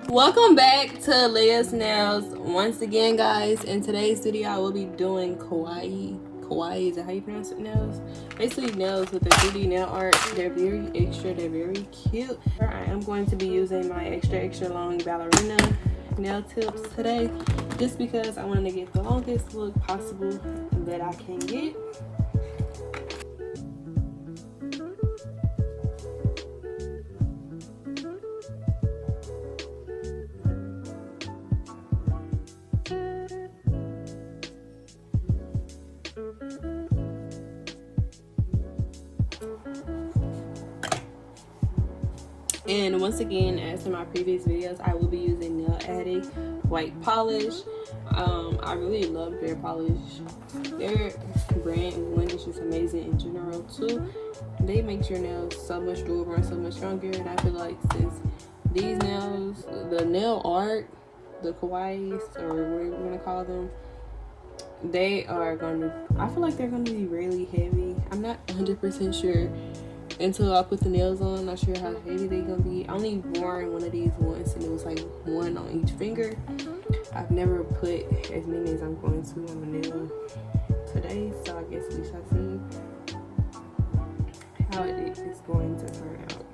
Welcome back to Liyahs Nails once again, guys. In today's video I will be doing Kawaii, is that how you pronounce it? Nails, basically nails with the 3D nail art. They're very extra, they're very cute. I am going to be using my extra long ballerina nail tips today, just because I wanted to get the longest look possible that I can get. And once again, as in my previous videos, I will be using Nail Addict white polish. I really love their polish. Their brand one is just amazing in general too. They make your nails so much durable and so much stronger. And I feel like since these nails, the nail art, the Kawaiis, or whatever you want to call them, they are going to, I feel like they're going to be really heavy. I'm not 100% sure until I put the nails on. Not sure how heavy they're gonna be. I only worn one of these once and it was like one on each finger. I've never put as many as I'm going to on the nail today, so I guess we shall see how it is going to turn out.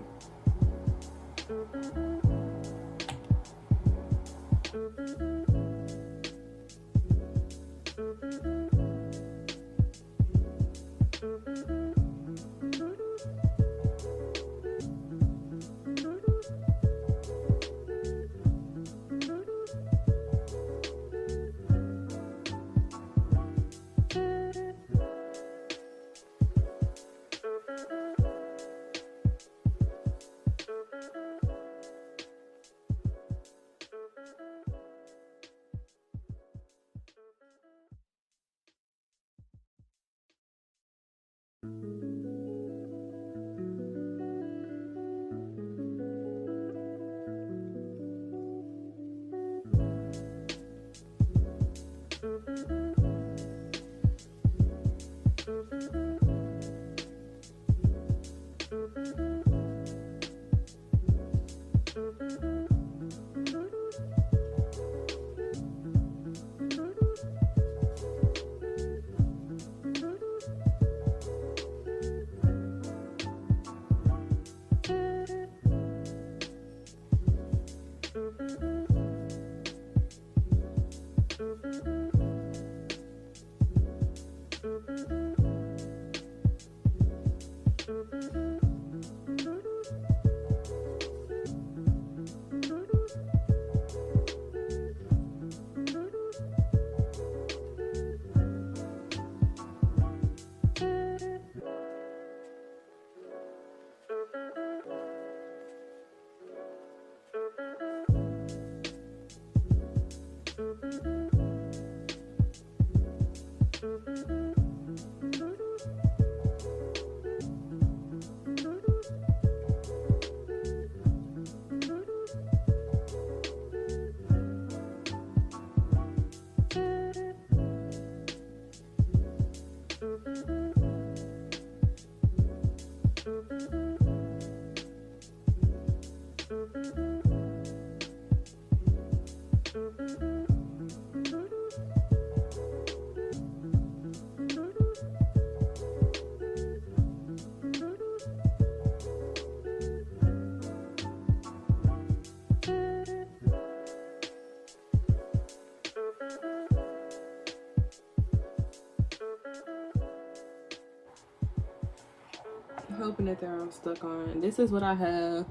Hoping that they're all stuck on. This is what I have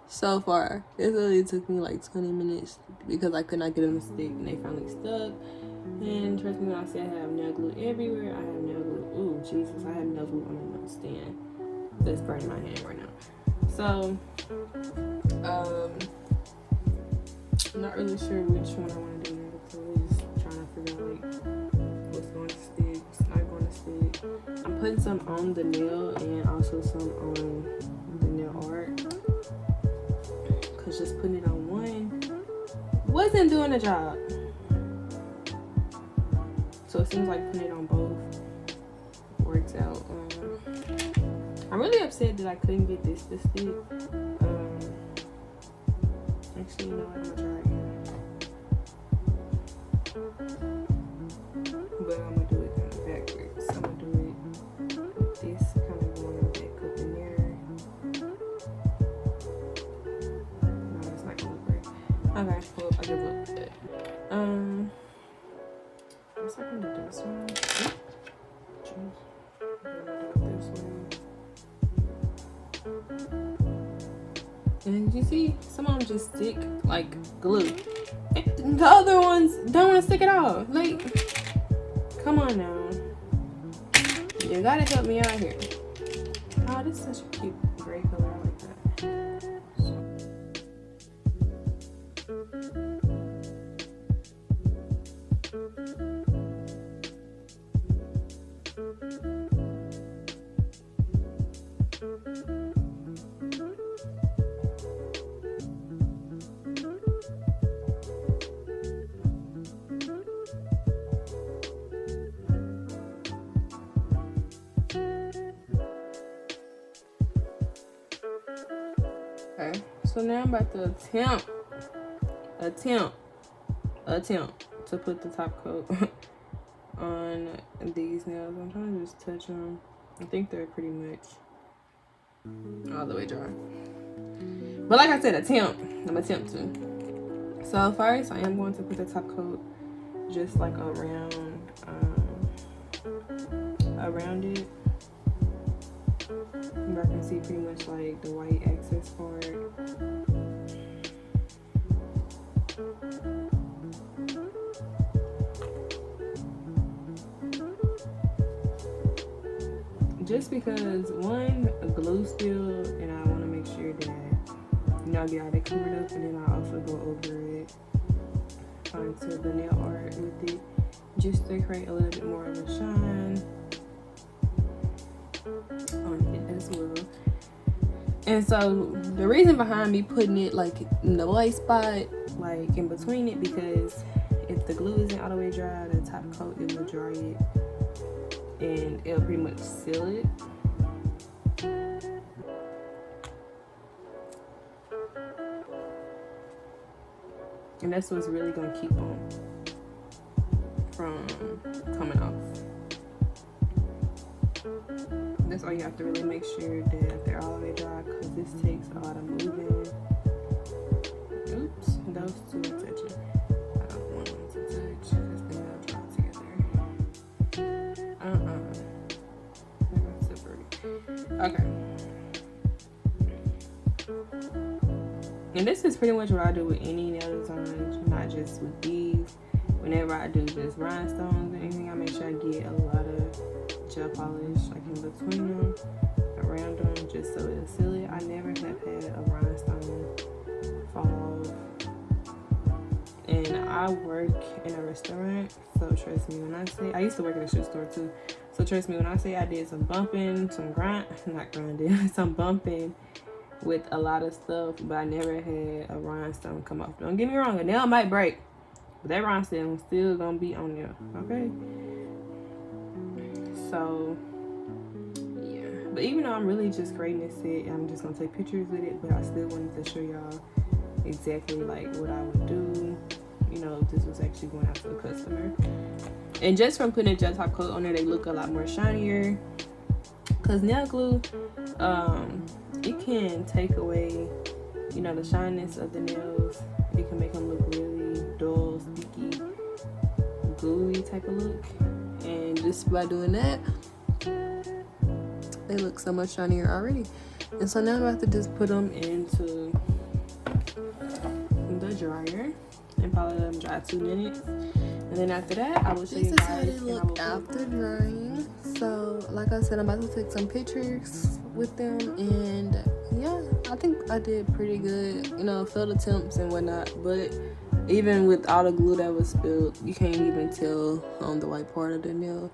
so far. It literally took me like 20 minutes because I could not get them to stick and they finally stuck. And trust me when I say I have nail glue everywhere. I have nail glue. Ooh, Jesus, I have nail glue on the nail stand that's burning my hand right now. So I'm not really sure which one I want to do now, so we're just trying to figure out like what's going to stick, what's not going to stick. I'm putting some on the nail and also some on the nail art, because just putting it on one wasn't doing the job. So it seems like putting it on both works out. I'm really upset that I couldn't get this to stick. I Actually, you know what? I'm gonna try again. But I'm gonna do it kind of backwards. I'm gonna do it with this kind of going back up in there. No, it's not gonna look right. Okay, well, I give up. I guess I can do this one. Jeez. I'm gonna do it this way. And you see, some of them just stick like glue. And the other ones don't want to stick at all. Like, come on now. You gotta help me out here. Oh, this is such a cute gray color. I like that. Okay, so now I'm about to attempt to put the top coat on these nails. I'm trying to just touch them. I think they're pretty much all the way dry. But like I said, I'm attempt to. So first, I am going to put the top coat just like around it. I can see pretty much like the white excess part. Just because one, a glue still, and I want to make sure that, you know, I get all that covered up, and then I also go over it onto the nail art with it, just to create a little bit more of a shine on it as well. And so the reason behind me putting it like in the white spot, like in between it, because if the glue isn't all the way dry, the top coat, it will dry it and it'll pretty much seal it. And that's what's really gonna keep them from coming off. That's all you have to really make sure that they're all the way dry, because this takes a lot of moving. Oops, those two are touching. I don't want them to touch because then they'll dry together. They're not separated. Okay. And this is pretty much what I do with any nail design, not just with these. Whenever I do just rhinestones or anything, I make sure I get a lot of gel polish like in between them, around them, just so it'll seal it. I never have had a rhinestone fall off. And I work in a restaurant, so trust me when I say, I used to work at a shoe store too, so trust me when I say I did some bumping, some some bumping with a lot of stuff, but I never had a rhinestone come off. Don't get me wrong, a nail might break, but that rhinestone is still gonna be on there, okay? So yeah, but even though I'm really just creating this set, I'm just gonna take pictures with it, but I still wanted to show y'all exactly like what I would do, you know, if this was actually going out to the customer. And just from putting a gel top coat on there, they look a lot more shinier, because nail glue, it can take away, you know, the shininess of the nails. It can make them look really dull, sticky, gluey type of look. And just by doing that, they look so much shinier already. And so now I'm about to just put them into the dryer and probably let them dry 2 minutes. And then after that, I will show you guys. This is how they look after drying. So like I said, I'm about to take some pictures with them, and yeah, I think I did pretty good, you know, failed attempts and whatnot, but even with all the glue that was spilled, you can't even tell on the white part of the nail,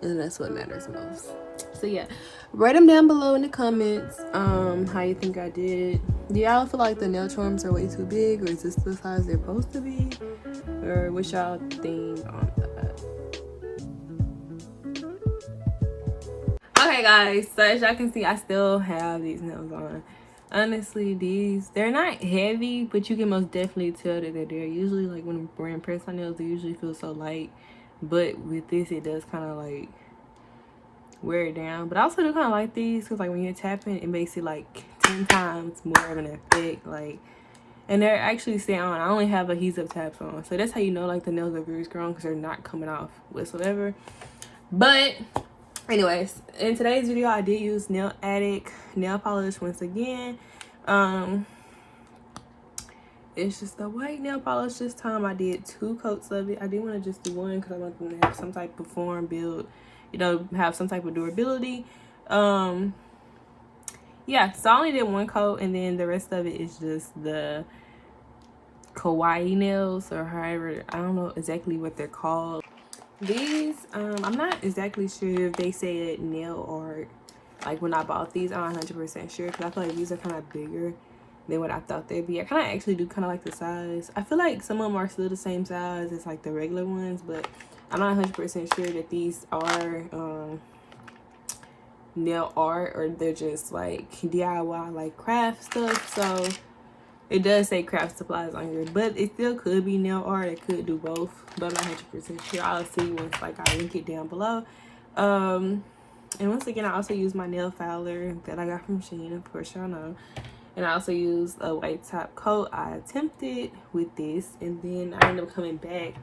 and that's what matters most. So yeah, write them down below in the comments how you think I did. Do y'all feel like the nail charms are way too big, or is this the size they're supposed to be, or what y'all think on that? Okay guys, so as y'all can see, I still have these nails on. Honestly, these, they're not heavy, but you can most definitely tell that they're there. Usually, like when wearing press-on nails, they usually feel so light, but with this, it does kind of like wear it down. But I also do kind of like these because like when you're tapping, it makes it like 10 times more of an effect. Like, and they're actually staying on. I only have adhesive tabs on, so that's how you know like the nails are very strong because they're not coming off whatsoever. But anyways, in today's video, I did use Nail Addict nail polish once again. It's just the white nail polish this time. I did 2 coats of it. I didn't want to just do one because I want them to have some type of form, build, you know, have some type of durability. Yeah, so I only did 1 coat, and then the rest of it is just the Kawaii nails, or however, I don't know exactly what they're called. These, I'm not exactly sure if they said nail art. Like when I bought these, I'm not 100% sure because I feel like these are kind of bigger than what I thought they'd be. I kind of actually do kind of like the size. I feel like some of them are still the same size as like the regular ones, but I'm not 100% sure that these are nail art or they're just like DIY like craft stuff. So it does say craft supplies on here, but it still could be nail art. It could do both, but I'm not 100% sure. I'll see once like I link it down below. And once again, I also use my nail filer that I got from SHEIN, of course y'all know. And I also used a white top coat. I attempted with this, and then I ended up coming back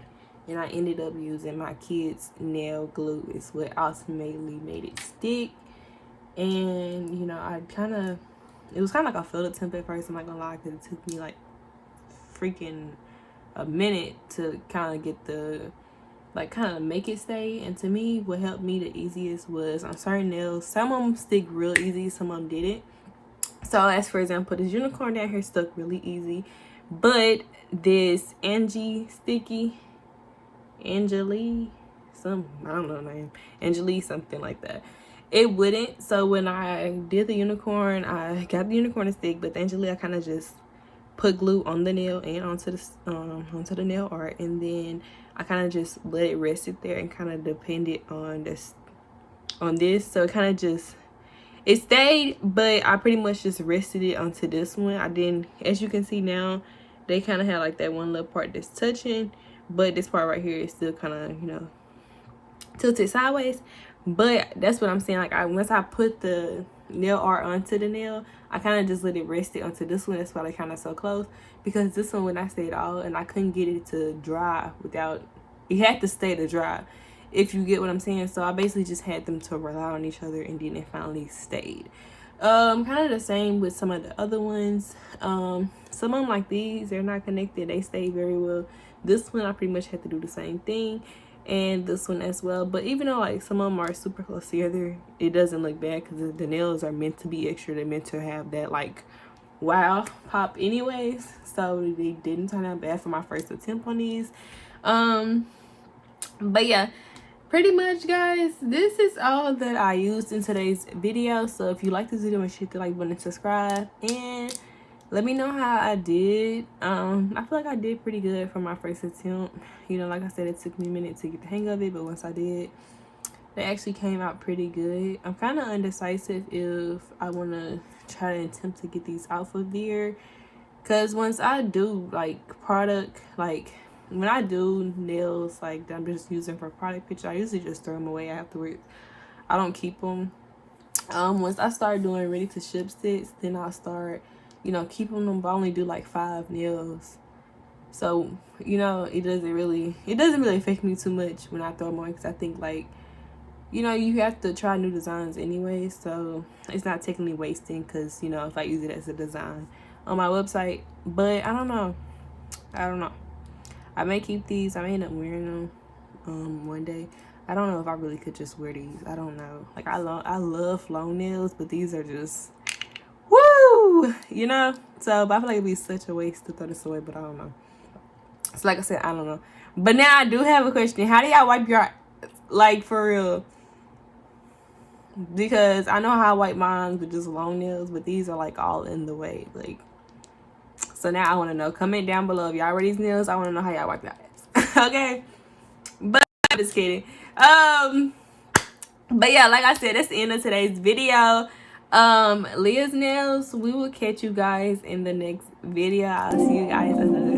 and I ended up using my kids' nail glue. Is what ultimately made it stick. And you know, it was kind of like a failed attempt at first, I'm not gonna lie, because it took me like freaking a minute to kind of get the, like kind of make it stay. And to me, what helped me the easiest was on certain nails, some of them stick real easy, some of them didn't. So as for example, this unicorn down here stuck really easy, but this Angeli, some, I don't know the name, Angeli, something like that, it wouldn't. So when I did the unicorn, I got the unicorn to stick, but the Angeli, I kind of just put glue on the nail and onto the nail art, and then I kind of just let it rest it there and kind of depended on this so it kind of just, it stayed, but I pretty much just rested it onto this one. I didn't, as you can see now, they kind of had like that one little part that's touching, but this part right here is still kind of, you know, tilted sideways. But that's what I'm saying, like once I put the nail art onto the nail, I kind of just let it rest it onto this one. That's why they kind of so close, because this one, when I stayed all, and I couldn't get it to dry without, it had to stay to dry, if you get what I'm saying. So I basically just had them to rely on each other, and then it finally stayed. Kind of the same with some of the other ones. Some of them, like these, they're not connected, they stay very well. This one I pretty much had to do the same thing, and this one as well. But even though like some of them are super close together, it doesn't look bad because the nails are meant to be extra. They're meant to have that like wow pop anyways, so they didn't turn out bad for my first attempt on these. But yeah, pretty much guys, this is all that I used in today's video. So if you like this video, make sure you hit the like button and subscribe, and let me know how I did. I feel like I did pretty good for my first attempt. You know, like I said, it took me a minute to get the hang of it, but once I did, they actually came out pretty good. I'm kind of undecisive if I want to try to attempt to get these off of there, because once I do like product, like when I do nails like that I'm just using for product picture, I usually just throw them away afterwards. I don't keep them. Once I start doing ready to ship sets, then I'll start, you know, keeping them, but I only do like 5 nails. So, you know, it doesn't really affect me too much when I throw them away, because I think like, you know, you have to try new designs anyway, so it's not technically wasting, because, you know, if I use it as a design on my website. But I don't know. I may keep these. I may end up wearing them one day. I don't know if I really could just wear these. I don't know. Like I love long nails, but these are just woo, you know. So but I feel like it'd be such a waste to throw this away, but I don't know. So like I said, I don't know. But now I do have a question. How do y'all wipe your, like for real? Because I know how I wipe mine with just long nails, but these are like all in the way. Like, so now I want to know. Comment down below if y'all wear these nails. I want to know how y'all wipe your ass. Okay, but I'm just kidding. But yeah, like I said, that's the end of today's video. Liyahs nails, we will catch you guys in the next video. I'll see you guys in the